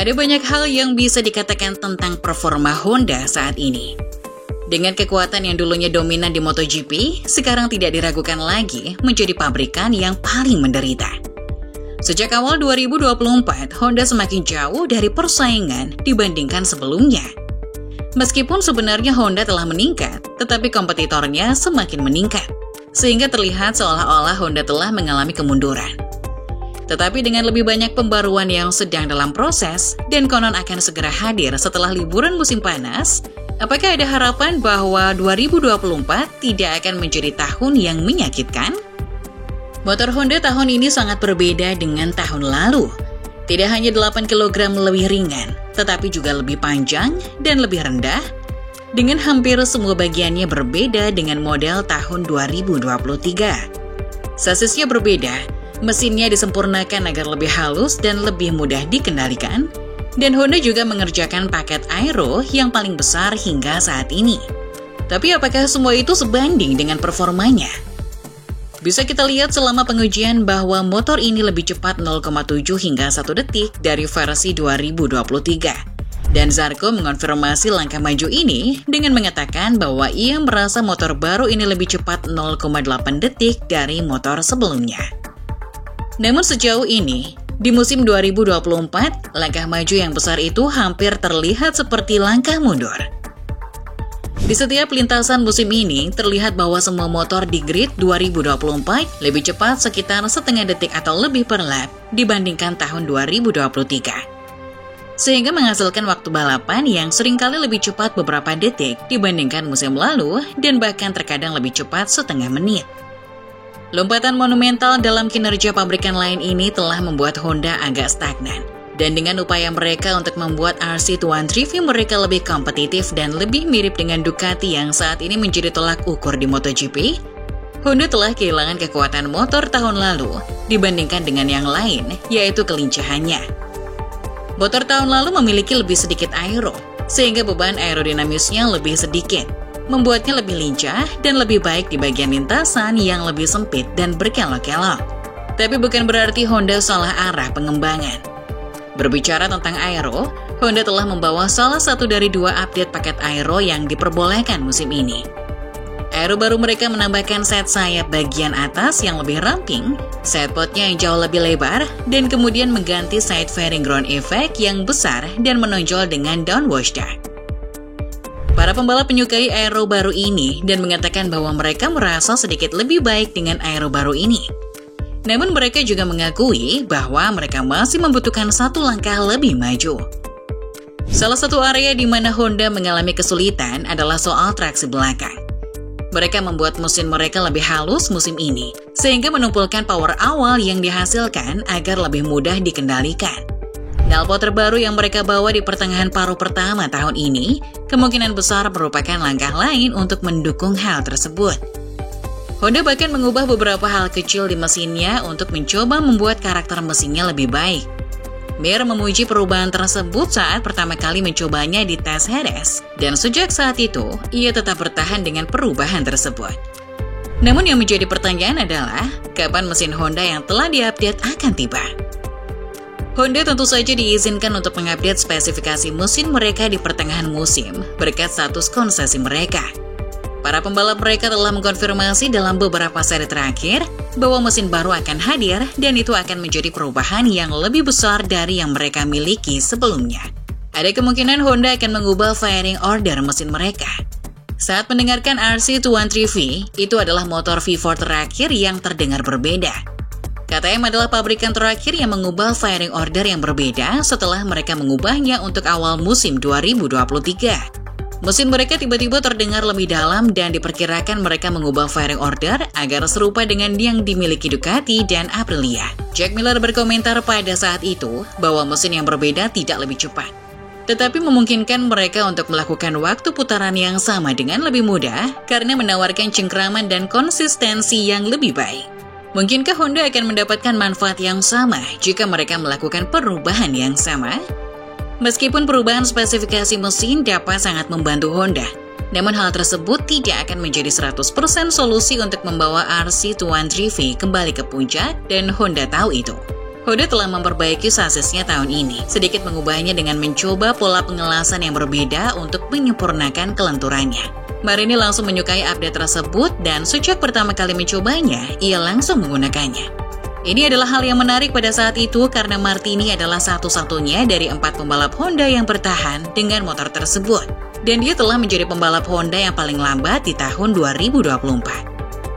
Ada banyak hal yang bisa dikatakan tentang performa Honda saat ini. Dengan kekuatan yang dulunya dominan di MotoGP, sekarang tidak diragukan lagi menjadi pabrikan yang paling menderita. Sejak awal 2024, Honda semakin jauh dari persaingan dibandingkan sebelumnya. Meskipun sebenarnya Honda telah meningkat, tetapi kompetitornya semakin meningkat, sehingga terlihat seolah-olah Honda telah mengalami kemunduran. Tetapi dengan lebih banyak pembaruan yang sedang dalam proses dan konon akan segera hadir setelah liburan musim panas, apakah ada harapan bahwa 2024 tidak akan menjadi tahun yang menyakitkan? Motor Honda tahun ini sangat berbeda dengan tahun lalu. Tidak hanya 8 kg lebih ringan, tetapi juga lebih panjang dan lebih rendah, dengan hampir semua bagiannya berbeda dengan model tahun 2023. Sasisnya berbeda, mesinnya disempurnakan agar lebih halus dan lebih mudah dikendalikan, dan Honda juga mengerjakan paket aero yang paling besar hingga saat ini. Tapi apakah semua itu sebanding dengan performanya? Bisa kita lihat selama pengujian bahwa motor ini lebih cepat 0,7 hingga 1 detik dari versi 2023. Dan Zarco mengonfirmasi langkah maju ini dengan mengatakan bahwa ia merasa motor baru ini lebih cepat 0,8 detik dari motor sebelumnya. Namun sejauh ini, di musim 2024, langkah maju yang besar itu hampir terlihat seperti langkah mundur. Di setiap lintasan musim ini, terlihat bahwa semua motor di grid 2024 lebih cepat sekitar setengah detik atau lebih per lap dibandingkan tahun 2023. Sehingga menghasilkan waktu balapan yang seringkali lebih cepat beberapa detik dibandingkan musim lalu dan bahkan terkadang lebih cepat setengah menit. Lompatan monumental dalam kinerja pabrikan lain ini telah membuat Honda agak stagnan. Dan dengan upaya mereka untuk membuat RC213V mereka lebih kompetitif dan lebih mirip dengan Ducati yang saat ini menjadi tolak ukur di MotoGP, Honda telah kehilangan kekuatan motor tahun lalu dibandingkan dengan yang lain, yaitu kelincahannya. Motor tahun lalu memiliki lebih sedikit aero, sehingga beban aerodinamisnya lebih sedikit, membuatnya lebih lincah dan lebih baik di bagian lintasan yang lebih sempit dan berkelok-kelok. Tapi bukan berarti Honda salah arah pengembangan. Berbicara tentang aero, Honda telah membawa salah satu dari 2 update paket aero yang diperbolehkan musim ini. Aero baru mereka menambahkan set sayap bagian atas yang lebih ramping, set potnya yang jauh lebih lebar, dan kemudian mengganti side fairing ground effect yang besar dan menonjol dengan downwash duct. Para pembalap menyukai aero baru ini dan mengatakan bahwa mereka merasa sedikit lebih baik dengan aero baru ini. Namun mereka juga mengakui bahwa mereka masih membutuhkan satu langkah lebih maju. Salah satu area di mana Honda mengalami kesulitan adalah soal traksi belakang. Mereka membuat mesin mereka lebih halus musim ini, sehingga menumpulkan power awal yang dihasilkan agar lebih mudah dikendalikan. Knalpot terbaru yang mereka bawa di pertengahan paruh pertama tahun ini kemungkinan besar merupakan langkah lain untuk mendukung hal tersebut. Honda bahkan mengubah beberapa hal kecil di mesinnya untuk mencoba membuat karakter mesinnya lebih baik. Mir memuji perubahan tersebut saat pertama kali mencobanya di tes Jerez, dan sejak saat itu, ia tetap bertahan dengan perubahan tersebut. Namun yang menjadi pertanyaan adalah, kapan mesin Honda yang telah diupdate akan tiba? Honda tentu saja diizinkan untuk mengupdate spesifikasi mesin mereka di pertengahan musim berkat status konsesi mereka. Para pembalap mereka telah mengkonfirmasi dalam beberapa seri terakhir bahwa mesin baru akan hadir dan itu akan menjadi perubahan yang lebih besar dari yang mereka miliki sebelumnya. Ada kemungkinan Honda akan mengubah firing order mesin mereka. Saat mendengarkan RC213V, itu adalah motor V4 terakhir yang terdengar berbeda. KTM adalah pabrikan terakhir yang mengubah firing order yang berbeda setelah mereka mengubahnya untuk awal musim 2023. Mesin mereka tiba-tiba terdengar lebih dalam dan diperkirakan mereka mengubah firing order agar serupa dengan yang dimiliki Ducati dan Aprilia. Jack Miller berkomentar pada saat itu bahwa mesin yang berbeda tidak lebih cepat, tetapi memungkinkan mereka untuk melakukan waktu putaran yang sama dengan lebih mudah karena menawarkan cengkraman dan konsistensi yang lebih baik. Mungkinkah Honda akan mendapatkan manfaat yang sama jika mereka melakukan perubahan yang sama? Meskipun perubahan spesifikasi mesin dapat sangat membantu Honda, namun hal tersebut tidak akan menjadi 100% solusi untuk membawa RC213V kembali ke puncak dan Honda tahu itu. Honda telah memperbaiki sasisnya tahun ini, sedikit mengubahnya dengan mencoba pola pengelasan yang berbeda untuk menyempurnakan kelenturannya. Marini langsung menyukai update tersebut dan sejak pertama kali mencobanya, ia langsung menggunakannya. Ini adalah hal yang menarik pada saat itu karena Martini adalah satu-satunya dari 4 pembalap Honda yang bertahan dengan motor tersebut. Dan dia telah menjadi pembalap Honda yang paling lambat di tahun 2024.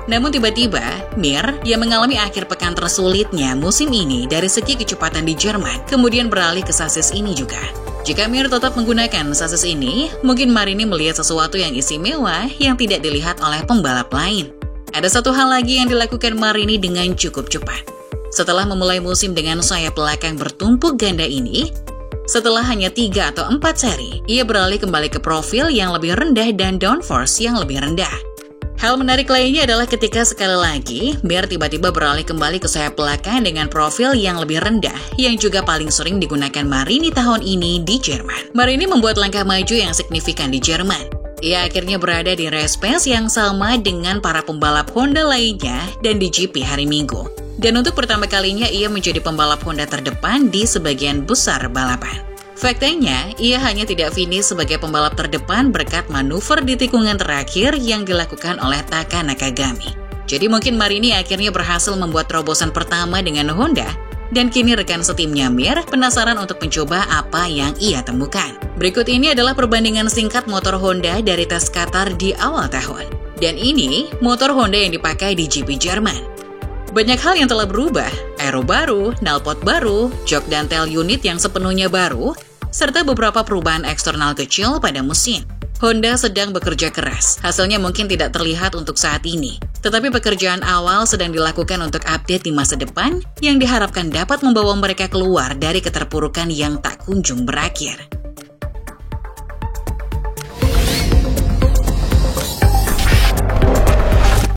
Namun tiba-tiba, Mir yang mengalami akhir pekan tersulitnya musim ini dari segi kecepatan di Jerman, kemudian beralih ke sasis ini juga. Jika Mir tetap menggunakan sasis ini, mungkin Marini melihat sesuatu yang istimewa yang tidak dilihat oleh pembalap lain. Ada satu hal lagi yang dilakukan Marini dengan cukup cepat. Setelah memulai musim dengan sayap belakang bertumpuk ganda ini, setelah hanya 3 atau 4 seri, ia beralih kembali ke profil yang lebih rendah dan downforce yang lebih rendah. Hal menarik lainnya adalah ketika sekali lagi, Mir tiba-tiba beralih kembali ke sayap belakang dengan profil yang lebih rendah, yang juga paling sering digunakan Marini tahun ini di Jerman. Marini membuat langkah maju yang signifikan di Jerman. Ia akhirnya berada di race pace yang sama dengan para pembalap Honda lainnya dan di GP hari Minggu. Dan untuk pertama kalinya ia menjadi pembalap Honda terdepan di sebagian besar balapan. Faktanya, ia hanya tidak finish sebagai pembalap terdepan berkat manuver di tikungan terakhir yang dilakukan oleh Taka Nakagami. Jadi mungkin Marini akhirnya berhasil membuat terobosan pertama dengan Honda, dan kini rekan setimnya Mir penasaran untuk mencoba apa yang ia temukan. Berikut ini adalah perbandingan singkat motor Honda dari tes Qatar di awal tahun. Dan ini motor Honda yang dipakai di GP Jerman. Banyak hal yang telah berubah, aero baru, knalpot baru, jok dan tail unit yang sepenuhnya baru, serta beberapa perubahan eksternal kecil pada mesin. Honda sedang bekerja keras, hasilnya mungkin tidak terlihat untuk saat ini. Tetapi pekerjaan awal sedang dilakukan untuk update di masa depan yang diharapkan dapat membawa mereka keluar dari keterpurukan yang tak kunjung berakhir.